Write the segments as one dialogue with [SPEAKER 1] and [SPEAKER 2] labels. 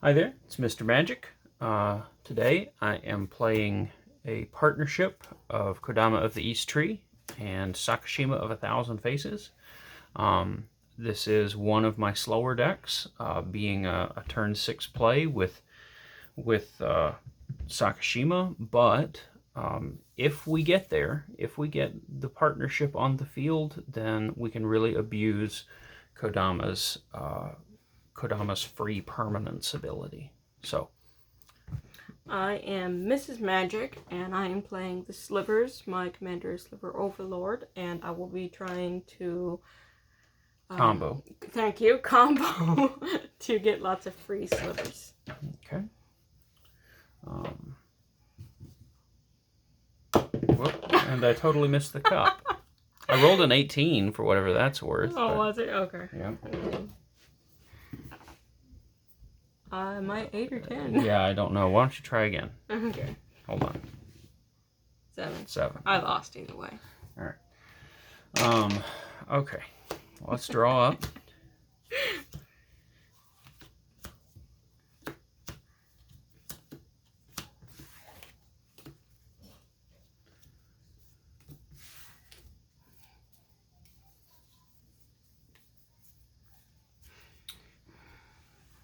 [SPEAKER 1] Hi there, it's Mr. Magic. Today I am playing a partnership of Kodama of the East Tree and Sakashima of 1,000 Faces. This is one of my slower decks, being a turn 6 play with Sakashima, but if we get there, if we get the partnership on the field, then we can really abuse Kodama's free permanence ability. So,
[SPEAKER 2] I am Mrs. Magic, and I am playing the Slivers. My commander is Sliver Overlord, and I will be trying to
[SPEAKER 1] combo.
[SPEAKER 2] Thank you, combo to get lots of free slivers.
[SPEAKER 1] Okay. Whoop, and I totally missed the cup. I rolled an 18 for whatever that's worth.
[SPEAKER 2] Oh, was it? Okay.
[SPEAKER 1] Yeah.
[SPEAKER 2] My 8 or 10.
[SPEAKER 1] Yeah, I don't know. Why don't you try again?
[SPEAKER 2] Okay.
[SPEAKER 1] Hold on.
[SPEAKER 2] 7. I lost either way.
[SPEAKER 1] All right. Okay. Let's draw up.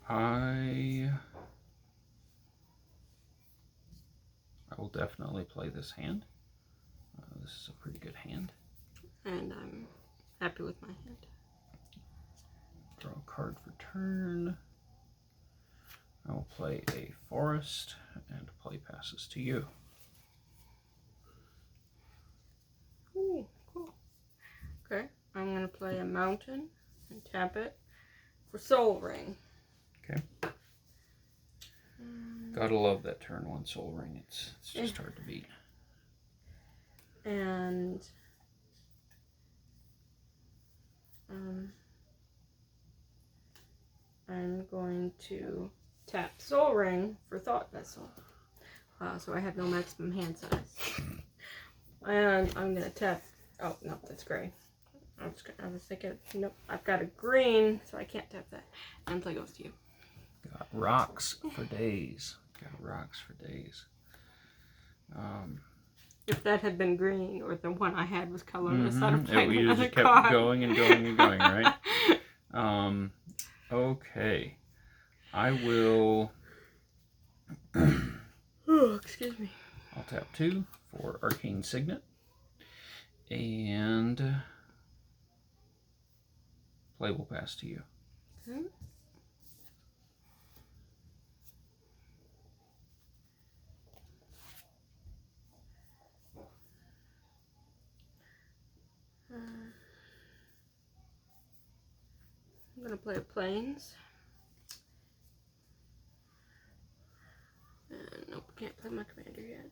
[SPEAKER 1] I will definitely play this hand. This is a pretty good hand.
[SPEAKER 2] And I'm happy with my hand.
[SPEAKER 1] Draw a card for turn. I will play a forest, and play passes to you.
[SPEAKER 2] Ooh, cool. Okay, I'm going to play a mountain and tap it for Soul Ring.
[SPEAKER 1] Okay. Gotta love that turn 1 Soul Ring. It's just hard to beat.
[SPEAKER 2] And I'm going to tap Soul Ring for Thought Vessel. So I have no maximum hand size. And I'm going to tap... Oh, no, that's gray. I was thinking, nope, I've got a green, so I can't tap that. And play goes to you.
[SPEAKER 1] Got rocks for days.
[SPEAKER 2] If that had been green, or the one I had was colorless, I'd have played
[SPEAKER 1] you
[SPEAKER 2] another
[SPEAKER 1] just kept
[SPEAKER 2] card.
[SPEAKER 1] going and going and going, right? Okay. I will...
[SPEAKER 2] Oh, excuse me.
[SPEAKER 1] I'll tap 2 for Arcane Signet. And... play will pass to you.
[SPEAKER 2] Okay. I'm going to play a Plains. And nope, can't play my commander yet.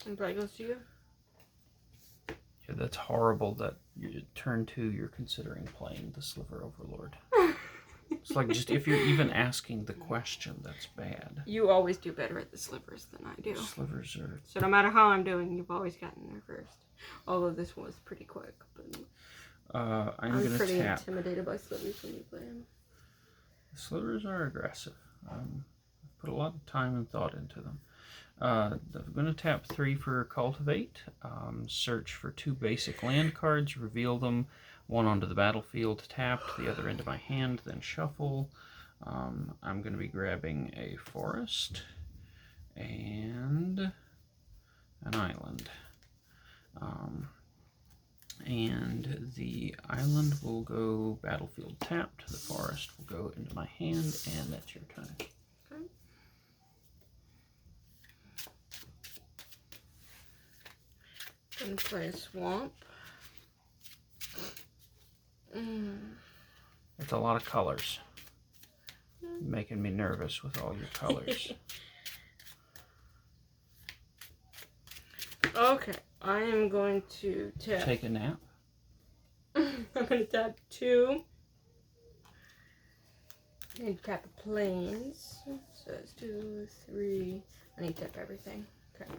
[SPEAKER 2] And play goes to you.
[SPEAKER 1] Yeah, that's horrible that turn 2 you're considering playing the Sliver Overlord. It's like, just if you're even asking the question, that's bad.
[SPEAKER 2] You always do better at the slivers than I do.
[SPEAKER 1] Slivers are...
[SPEAKER 2] So no matter how I'm doing, you've always gotten there first. Although this was pretty quick. But
[SPEAKER 1] I'm going to tap.
[SPEAKER 2] pretty intimidated by slivers when you play them.
[SPEAKER 1] The Slivers are aggressive. I've put a lot of time and thought into them. I'm going to tap 3 for Cultivate. Search for 2 basic land cards. Reveal them. 1 onto the battlefield tapped, the other into my hand, then shuffle. I'm going to be grabbing a forest and an island. And the island will go battlefield tapped, the forest will go into my hand, and that's your turn.
[SPEAKER 2] Okay. I'm going to play a swamp.
[SPEAKER 1] It's a lot of colors. Making me nervous with all your colors.
[SPEAKER 2] Okay, I am going to tap.
[SPEAKER 1] Take a nap.
[SPEAKER 2] I'm going to tap 2. And tap a Plains. So it's 2, 3. I need to tap everything. Okay.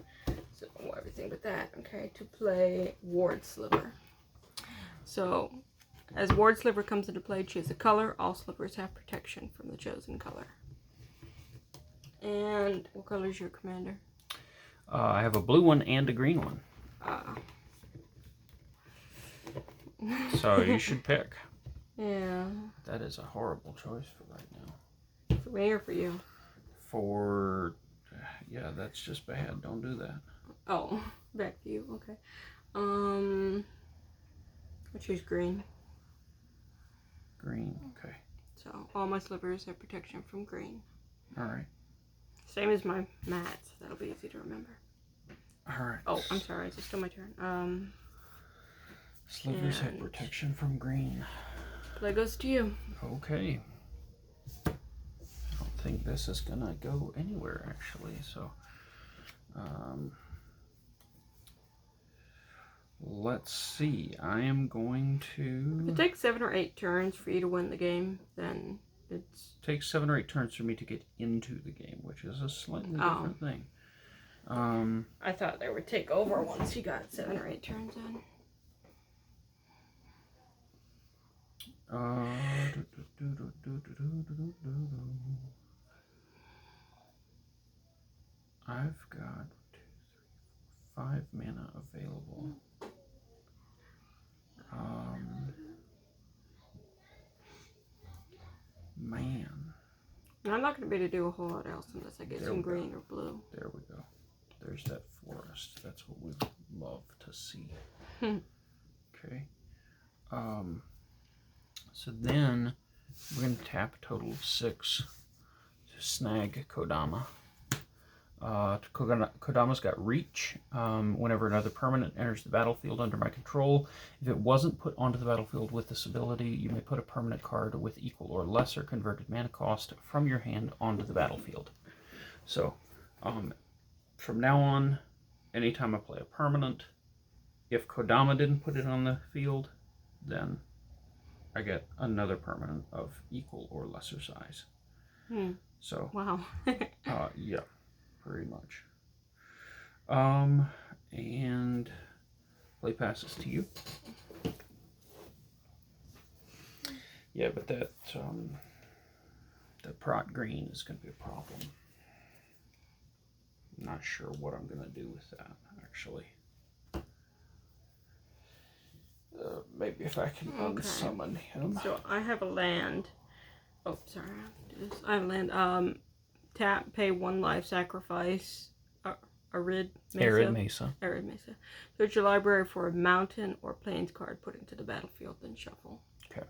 [SPEAKER 2] So everything but that. Okay, to play Ward Sliver. So, as Ward Sliver comes into play, choose a color. All slivers have protection from the chosen color. And what color is your commander?
[SPEAKER 1] I have a blue one and a green one. So you should pick.
[SPEAKER 2] Yeah.
[SPEAKER 1] That is a horrible choice for right now.
[SPEAKER 2] For me or for you?
[SPEAKER 1] Yeah, that's just bad. Don't do that.
[SPEAKER 2] Oh, back to you. Okay. I choose green.
[SPEAKER 1] Green. Okay.
[SPEAKER 2] So all my slivers have protection from green.
[SPEAKER 1] All right.
[SPEAKER 2] Same as my mats. That'll be easy to remember.
[SPEAKER 1] All right.
[SPEAKER 2] Oh, I'm sorry. It's still my turn.
[SPEAKER 1] Slivers have protection from green.
[SPEAKER 2] Play goes to you.
[SPEAKER 1] Okay. I don't think this is gonna go anywhere actually. So, let's see. I am going to.
[SPEAKER 2] If it takes 7 or 8 turns for you to win the game, then it's.
[SPEAKER 1] It takes 7 or 8 turns for me to get into the game, which is a slightly different thing.
[SPEAKER 2] I thought they would take over once you got 7 or 8 turns in.
[SPEAKER 1] I've got 2, 3, 4, 5 mana available. Man.
[SPEAKER 2] I'm not going to be able to do a whole lot else unless I get some green or blue.
[SPEAKER 1] There we go. There's that forest. That's what we love to see. Okay. So then we're going to tap a total of 6 to snag Kodama. Kodama's got reach. Whenever another permanent enters the battlefield under my control, if it wasn't put onto the battlefield with this ability, you may put a permanent card with equal or lesser converted mana cost from your hand onto the battlefield. So, from now on, anytime I play a permanent, if Kodama didn't put it on the field, then I get another permanent of equal or lesser size. So,
[SPEAKER 2] wow.
[SPEAKER 1] yeah. Pretty much. And play passes to you. Yeah, but that prot green is going to be a problem. I'm not sure what I'm going to do with that, actually. Maybe if I can unsummon him.
[SPEAKER 2] So I have a land. Oh, sorry. I have a land. Tap, pay 1 life, sacrifice Arid Mesa. Arid Mesa. Search your library for a mountain or plains card, put into the battlefield, then shuffle.
[SPEAKER 1] Okay.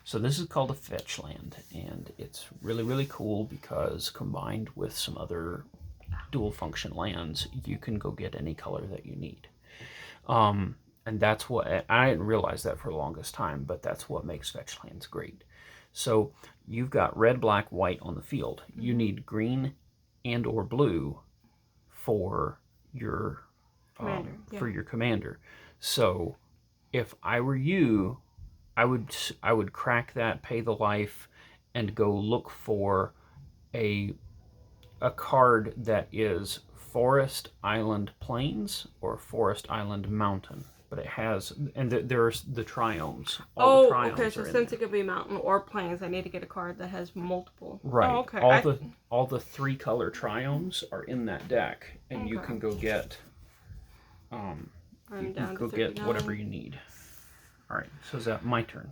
[SPEAKER 1] So this is called a fetch land, and it's really, really cool because combined with some other dual function lands, you can go get any color that you need. And that's what, I didn't realize that for the longest time, but that's what makes fetch lands great. So you've got red, black, white on the field. You need green and or blue for your commander. So if I were you, I would crack that, pay the life, and go look for a card that is Forest Island Plains or Forest Island Mountain. But it has, and there's the triomes.
[SPEAKER 2] All the triomes okay, so since it could be mountain or plains, I need to get a card that has multiple.
[SPEAKER 1] Right. Oh, okay. All the 3 color triomes are in that deck, and you can go get, you can go get whatever you need. All right, so is that my turn?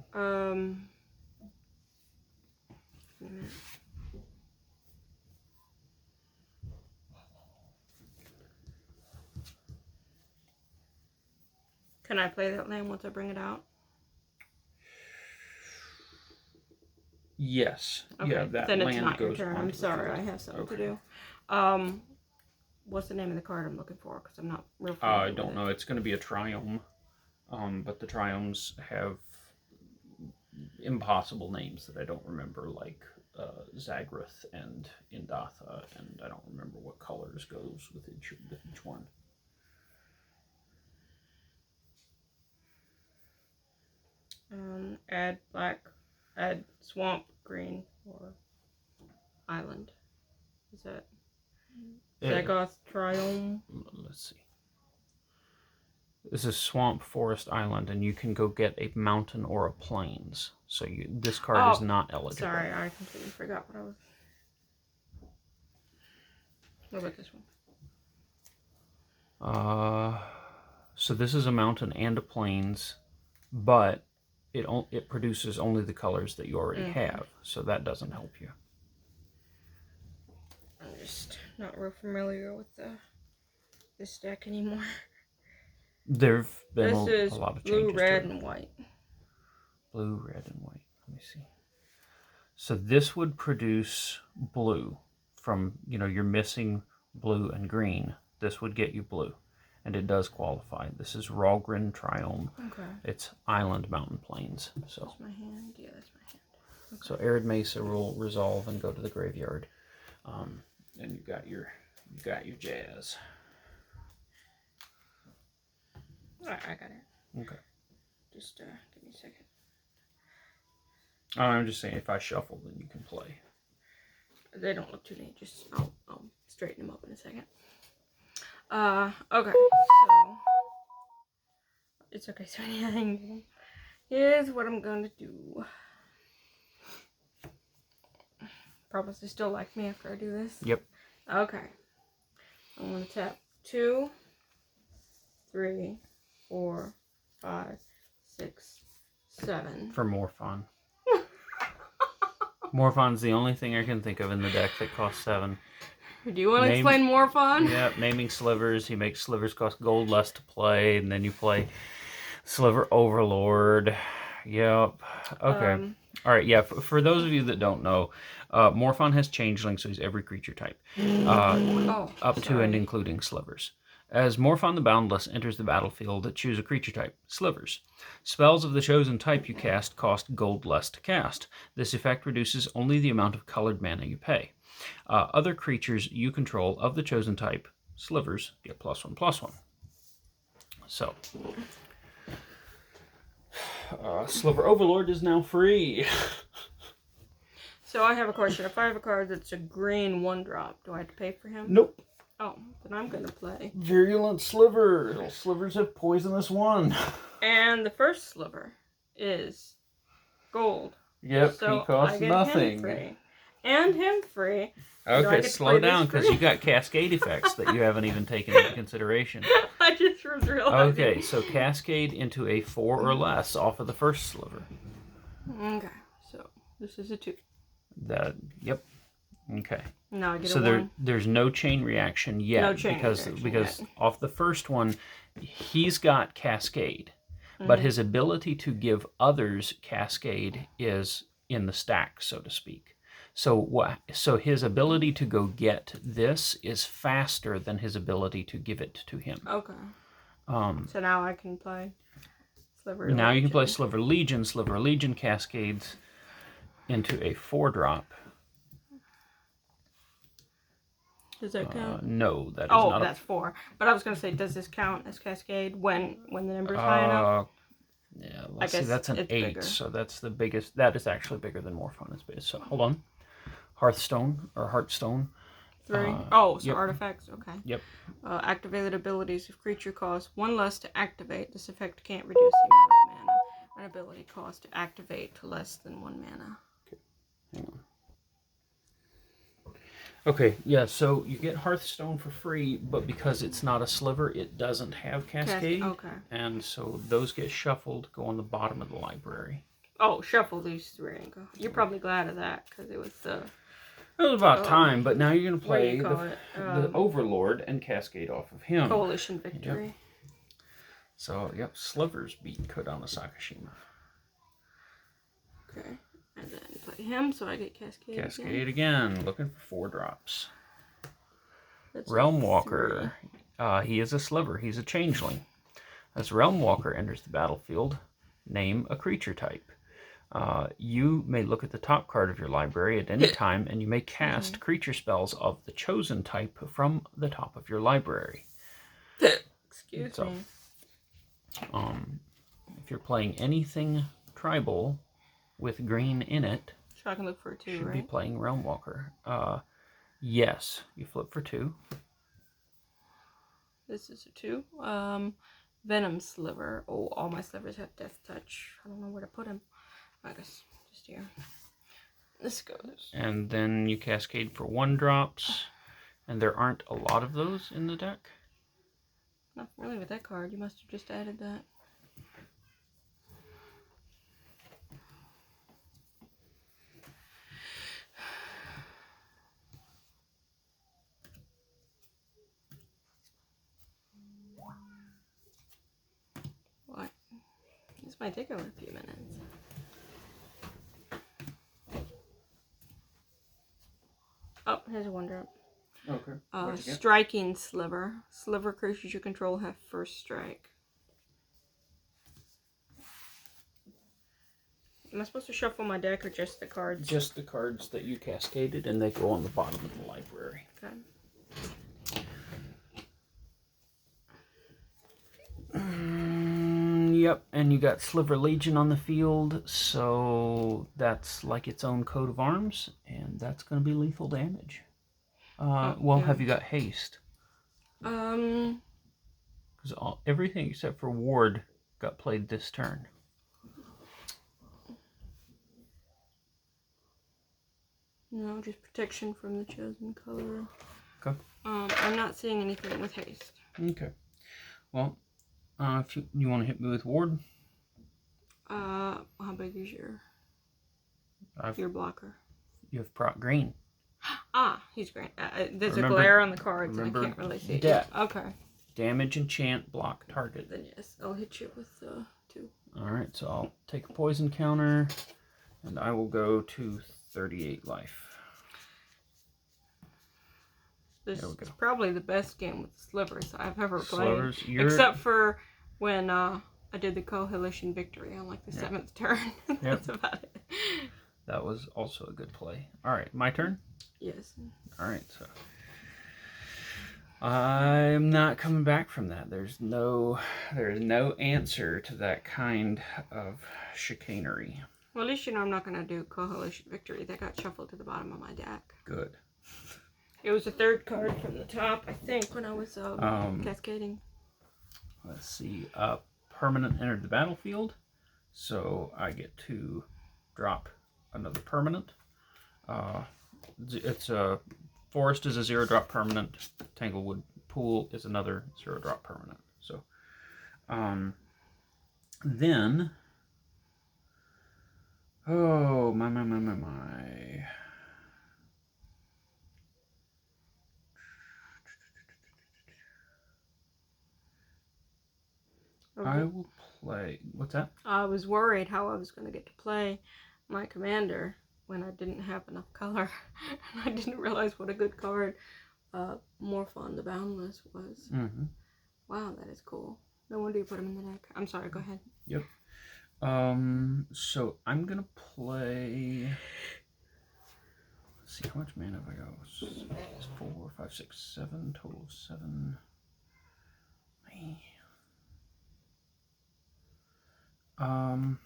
[SPEAKER 2] Can I play that land once I bring it out?
[SPEAKER 1] Yes.
[SPEAKER 2] Okay.
[SPEAKER 1] Yeah, that
[SPEAKER 2] then
[SPEAKER 1] land
[SPEAKER 2] it's not
[SPEAKER 1] goes
[SPEAKER 2] your turn. I'm sorry, I have something to do. What's the name of the card I'm looking for? Because I'm not real familiar
[SPEAKER 1] I don't know. It's going to be a triome, but the triomes have impossible names that I don't remember, like Zagrath and Indatha, and I don't remember what colors goes with each one.
[SPEAKER 2] Add swamp, green, or island. Is that Zagoth Triome?
[SPEAKER 1] Let's see. This is swamp, forest, island, and you can go get a mountain or a plains. So this card is not eligible.
[SPEAKER 2] Sorry, I completely forgot what I was. What about this one?
[SPEAKER 1] So this is a mountain and a plains, but it produces only the colors that you already have. So that doesn't help you.
[SPEAKER 2] I'm just not real familiar with this deck anymore.
[SPEAKER 1] There've been a lot of changes.
[SPEAKER 2] Blue, red, and white.
[SPEAKER 1] Blue, red, and white. Let me see. So this would produce blue from, you're missing blue and green. This would get you blue, and it does qualify. This is Ralgren Triome. Okay. It's Island Mountain Plains. So
[SPEAKER 2] that's my hand. Yeah, that's my hand. Okay.
[SPEAKER 1] So Arid Mesa will resolve and go to the graveyard, and you got your jazz.
[SPEAKER 2] All right, I got it.
[SPEAKER 1] Okay.
[SPEAKER 2] Just give me a second.
[SPEAKER 1] I'm just saying, if I shuffle, then you can play.
[SPEAKER 2] They don't look too neat. Just I'll straighten them up in a second. Okay. So it's okay. So here's what I'm gonna do. Promise they still like me after I do this.
[SPEAKER 1] Yep.
[SPEAKER 2] Okay. I'm gonna tap 2, 3, 4, 5, 6, 7.
[SPEAKER 1] For Morphon. Morphon's the only thing I can think of in the deck that costs 7.
[SPEAKER 2] Do you want to explain Morphon?
[SPEAKER 1] Yep, naming Slivers. He makes Slivers cost gold less to play, and then you play Sliver Overlord. Yep. Okay. All right, yeah, for those of you that don't know, Morphon has changeling, so he's every creature type. Up to and including Slivers. As Morphon the Boundless enters the battlefield, choose a creature type, Slivers. Spells of the chosen type you cast cost gold less to cast. This effect reduces only the amount of colored mana you pay. Other creatures you control of the chosen type, Slivers, get +1/+1. So, Sliver Overlord is now free.
[SPEAKER 2] So I have a question. If I have a card that's a green 1-drop, do I have to pay for him?
[SPEAKER 1] Nope.
[SPEAKER 2] Oh, then I'm going to play.
[SPEAKER 1] Virulent Sliver. Slivers have poisonous 1.
[SPEAKER 2] And the first Sliver is gold.
[SPEAKER 1] Yep,
[SPEAKER 2] so
[SPEAKER 1] he costs nothing.
[SPEAKER 2] Him free. And him free.
[SPEAKER 1] Okay, slow down, because you got cascade effects that you haven't even taken into consideration.
[SPEAKER 2] I just realized.
[SPEAKER 1] Okay, so cascade into a 4 or less off of the first Sliver.
[SPEAKER 2] Okay, so this is a 2.
[SPEAKER 1] Yep. Okay.
[SPEAKER 2] Now I get
[SPEAKER 1] so
[SPEAKER 2] a 1.
[SPEAKER 1] There's no chain reaction yet.
[SPEAKER 2] No chain
[SPEAKER 1] because
[SPEAKER 2] reaction
[SPEAKER 1] off the first one, he's got cascade, but his ability to give others cascade is in the stack, so to speak. So his ability to go get this is faster than his ability to give it to him.
[SPEAKER 2] Okay. So now I can play Sliver Legion.
[SPEAKER 1] Now you can play Sliver Legion. Sliver Legion cascades into a 4-drop.
[SPEAKER 2] Does that count?
[SPEAKER 1] No, that is
[SPEAKER 2] not. Oh, that's 4. But I was going to say, does this count as cascade when the number's high enough?
[SPEAKER 1] Yeah, let's see. That's an 8, bigger. So that's the biggest. That is actually bigger than Morphon is big. So hold on. Hearthstone or Heartstone.
[SPEAKER 2] 3. Artifacts. Okay.
[SPEAKER 1] Yep.
[SPEAKER 2] Activated abilities. If creature costs 1 less to activate, this effect can't reduce the amount of mana. An ability cost to activate to less than 1 mana.
[SPEAKER 1] Okay. Hang on. Okay, yeah, so you get Hearthstone for free, but because it's not a Sliver, it doesn't have Cascade.
[SPEAKER 2] Okay.
[SPEAKER 1] And so those get shuffled, go on the bottom of the library.
[SPEAKER 2] Oh, shuffle these 3 and go. You're probably glad of that, because it was the...
[SPEAKER 1] It was about time, but now you're going to play the Overlord and Cascade off of him.
[SPEAKER 2] Coalition Victory.
[SPEAKER 1] Yep. So, yep, Slivers beat Kodama Sakashima.
[SPEAKER 2] Okay. And then play him, so I get Cascade.
[SPEAKER 1] Cascade again, looking for 4 drops. Realm Walker. He is a Sliver. He's a changeling. As Realm Walker enters the battlefield, name a creature type. You may look at the top card of your library at any time, and you may cast creature spells of the chosen type from the top of your library.
[SPEAKER 2] Excuse me.
[SPEAKER 1] If you're playing anything tribal with green in it,
[SPEAKER 2] so I can look for a 2,
[SPEAKER 1] should
[SPEAKER 2] right?
[SPEAKER 1] be playing Realm Walker. Yes, you flip for 2.
[SPEAKER 2] This is a 2. Venom Sliver. Oh, all my slivers have Death Touch. I don't know where to put him. I guess just here. This goes.
[SPEAKER 1] And then you cascade for 1-drops. And there aren't a lot of those in the deck.
[SPEAKER 2] Not really with that card. You must have just added that. What? This might take over a few minutes. Oh, here's a 1-drop.
[SPEAKER 1] Okay.
[SPEAKER 2] Striking Sliver. Sliver creatures you control have first strike. Am I supposed to shuffle my deck or just the cards?
[SPEAKER 1] Just the cards that you cascaded, and they go on the bottom of the library.
[SPEAKER 2] Okay.
[SPEAKER 1] Yep, and you got Sliver Legion on the field, so that's like its own coat of arms, and that's going to be lethal damage. Well, have you got haste? Because everything except for Ward got played this turn.
[SPEAKER 2] No, just protection from the chosen color.
[SPEAKER 1] Okay.
[SPEAKER 2] I'm not seeing anything with haste.
[SPEAKER 1] Okay. Well, if you want to hit me with Ward.
[SPEAKER 2] How big is your blocker?
[SPEAKER 1] You have Proc Green.
[SPEAKER 2] Ah, he's green. There's
[SPEAKER 1] Remember,
[SPEAKER 2] a glare on the cards and I can't really see it. Okay.
[SPEAKER 1] Damage, enchant, block, target.
[SPEAKER 2] Then yes, I'll hit you with 2.
[SPEAKER 1] Alright, so I'll take a poison counter, and I will go to 38 life.
[SPEAKER 2] This is probably the best game with slivers I've ever played.
[SPEAKER 1] Slivers,
[SPEAKER 2] except for when I did the Coalition victory on like the 7th turn. That's about it.
[SPEAKER 1] That was also a good play. Alright, my turn?
[SPEAKER 2] Yes.
[SPEAKER 1] Alright, so I'm not coming back from that. There's no answer to that kind of chicanery.
[SPEAKER 2] Well, at least you know I'm not going to do Coalition victory. That got shuffled to the bottom of my deck.
[SPEAKER 1] Good.
[SPEAKER 2] It was the 3rd card from the top, I think, when I was cascading.
[SPEAKER 1] Let's see. Permanent entered the battlefield, so I get to drop another permanent. It's a Forest is a 0-drop permanent. Tanglewood Pool is another 0-drop permanent. So, then, oh my.
[SPEAKER 2] Okay.
[SPEAKER 1] I will play. What's that?
[SPEAKER 2] I was worried how I was going to get to play my commander when I didn't have enough color. And I didn't realize what a good card Morphon the Boundless was.
[SPEAKER 1] Mm-hmm.
[SPEAKER 2] Wow, that is cool. No wonder you put him in the deck. I'm sorry, go ahead.
[SPEAKER 1] Yep. So I'm going to play... Let's see, how much mana have I got? 4, 5, 6, 7. Total of 7. I'm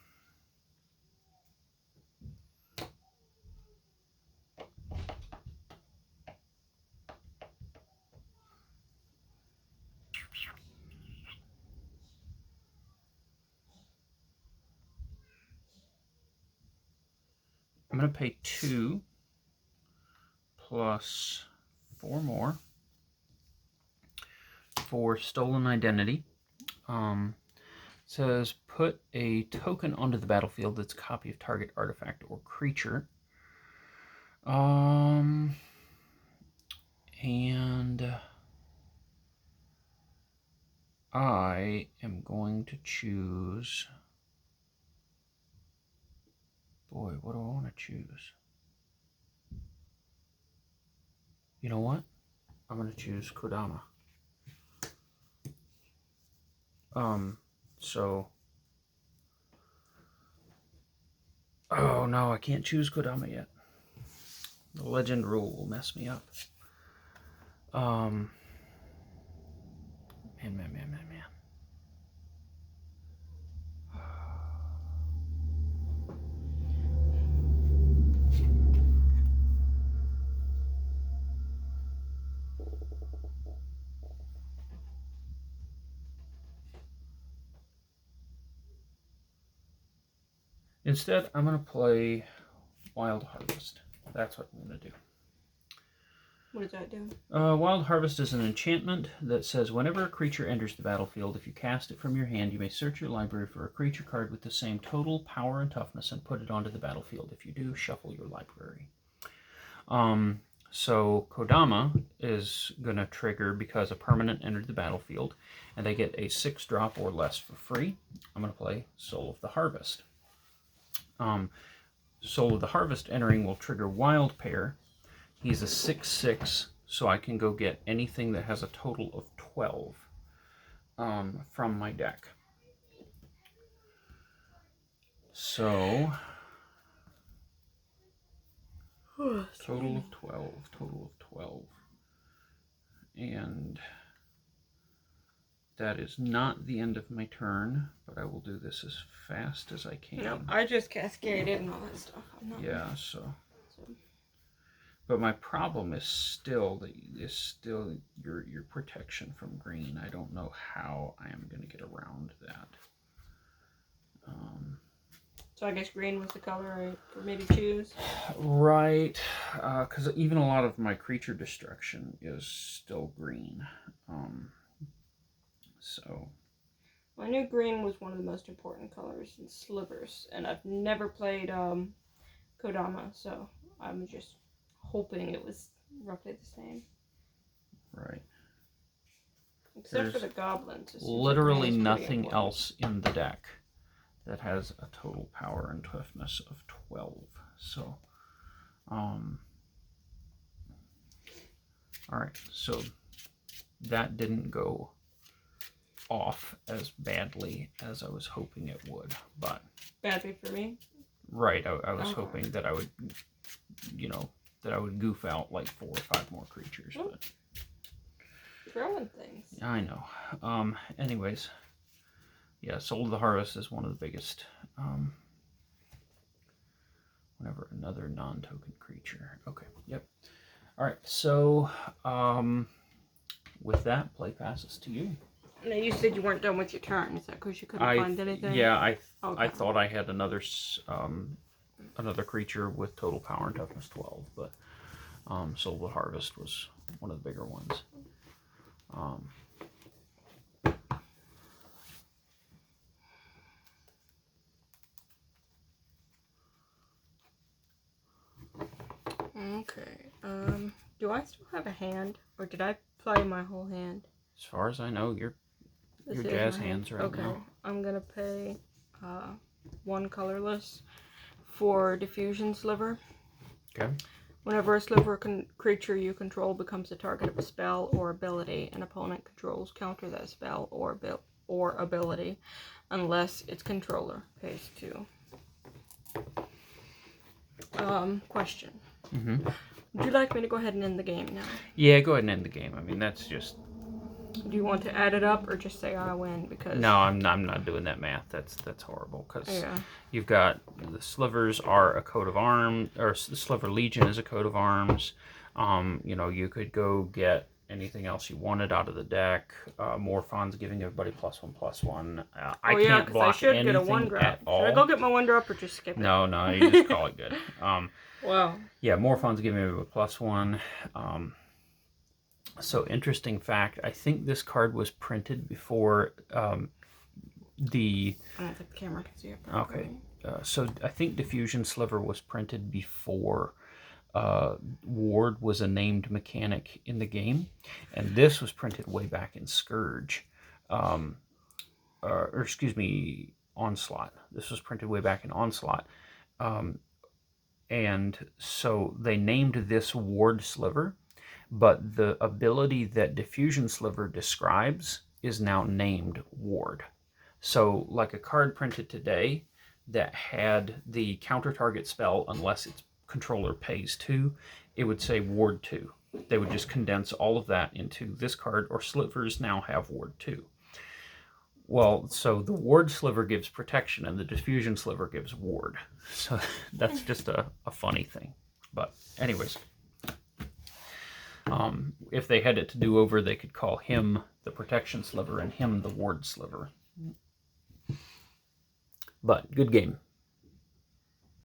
[SPEAKER 1] going to pay 2 plus 4 more for Stolen Identity. Says put a token onto the battlefield that's a copy of target artifact or creature. And I am going to choose... Boy, what do I want to choose? You know what? I'm going to choose Kodama. So... Oh no, I can't choose Kodama yet. The legend rule will mess me up. Man. Instead, I'm going to play Wild Harvest. That's what I'm going to do.
[SPEAKER 2] What does that do?
[SPEAKER 1] Wild Harvest is an enchantment that says whenever a creature enters the battlefield, if you cast it from your hand, you may search your library for a creature card with the same total, power, and toughness and put it onto the battlefield. If you do, shuffle your library. So Kodama is going to trigger because a permanent entered the battlefield, and they get a 6-drop or less for free. I'm going to play Soul of the Harvest. Soul of the Harvest entering will trigger Wild Pair. He's a 6/6, so I can go get anything that has a total of 12 from my deck. So, total of 12. And that is not the end of my turn, but I will do this as fast as I can.
[SPEAKER 2] No, I just cascaded and all that stuff.
[SPEAKER 1] Yeah, so. But my problem is still your protection from green. I don't know how I am going to get around that.
[SPEAKER 2] So I guess green was the color for me to choose?
[SPEAKER 1] Right, because even a lot of my creature destruction is still green. So...
[SPEAKER 2] I knew green was one of the most important colors in Slivers, and I've never played Kodama, so I'm just hoping it was roughly the same.
[SPEAKER 1] Right.
[SPEAKER 2] Except for the goblins.
[SPEAKER 1] Literally nothing else in the deck that has a total power and toughness of 12. So, alright, so that didn't go off as badly as I was hoping it would, but...
[SPEAKER 2] Badly for me?
[SPEAKER 1] Right, I was hoping that I would, that I would goof out like 4 or 5 more creatures, but...
[SPEAKER 2] Throwing things.
[SPEAKER 1] I know. Anyways, yeah, Soul of the Harvest is one of the biggest, whenever another non-token creature. Okay, yep. Alright, so, with that, play passes to you.
[SPEAKER 2] Now, you said you weren't done with your turn. Is that because you couldn't find anything?
[SPEAKER 1] Yeah, I thought I had another creature with total power and toughness 12, but Soul of the Harvest was one of the bigger ones.
[SPEAKER 2] Okay. Do I still have a hand, or did I play my whole hand?
[SPEAKER 1] As far as I know, your jazz hands right now.
[SPEAKER 2] Okay, I'm gonna pay 1 colorless for Diffusion Sliver.
[SPEAKER 1] Okay.
[SPEAKER 2] Whenever a Sliver creature you control becomes the target of a spell or ability, an opponent controls counter that spell or ability, unless its controller pays 2. Question.
[SPEAKER 1] Mm-hmm.
[SPEAKER 2] Would you like me to go ahead and end the game now?
[SPEAKER 1] Yeah, go ahead and end the game. I mean, that's just...
[SPEAKER 2] Do you want to add it up or just say I win? Because
[SPEAKER 1] no, I'm not doing that math. That's horrible, because you've got the Slivers are a coat of arms, or the Sliver Legion is a coat of arms. You could go get anything else you wanted out of the deck. Morphon's giving everybody +1/+1. I can't block anything get a 1-drop. At all.
[SPEAKER 2] Should I go get my 1-drop or just skip it?
[SPEAKER 1] No, you just call it good.
[SPEAKER 2] Wow. Yeah,
[SPEAKER 1] Morphon's giving everybody +1. So, interesting fact, I think this card was printed before
[SPEAKER 2] I don't think the camera can see it properly.
[SPEAKER 1] Okay, so I think Diffusion Sliver was printed before Ward was a named mechanic in the game, and this was printed way back in Scourge, or excuse me, Onslaught. This was printed way back in Onslaught, and so they named this Ward Sliver, but the ability that Diffusion Sliver describes is now named Ward. So, like a card printed today that had the counter target spell unless its controller pays 2, it would say Ward 2. They would just condense all of that into this card, or Slivers now have Ward 2. Well, so the Ward Sliver gives protection and the Diffusion Sliver gives Ward. So that's just a funny thing. But anyways, if they had it to do over, they could call him the Protection Sliver and him the Ward Sliver. But good game.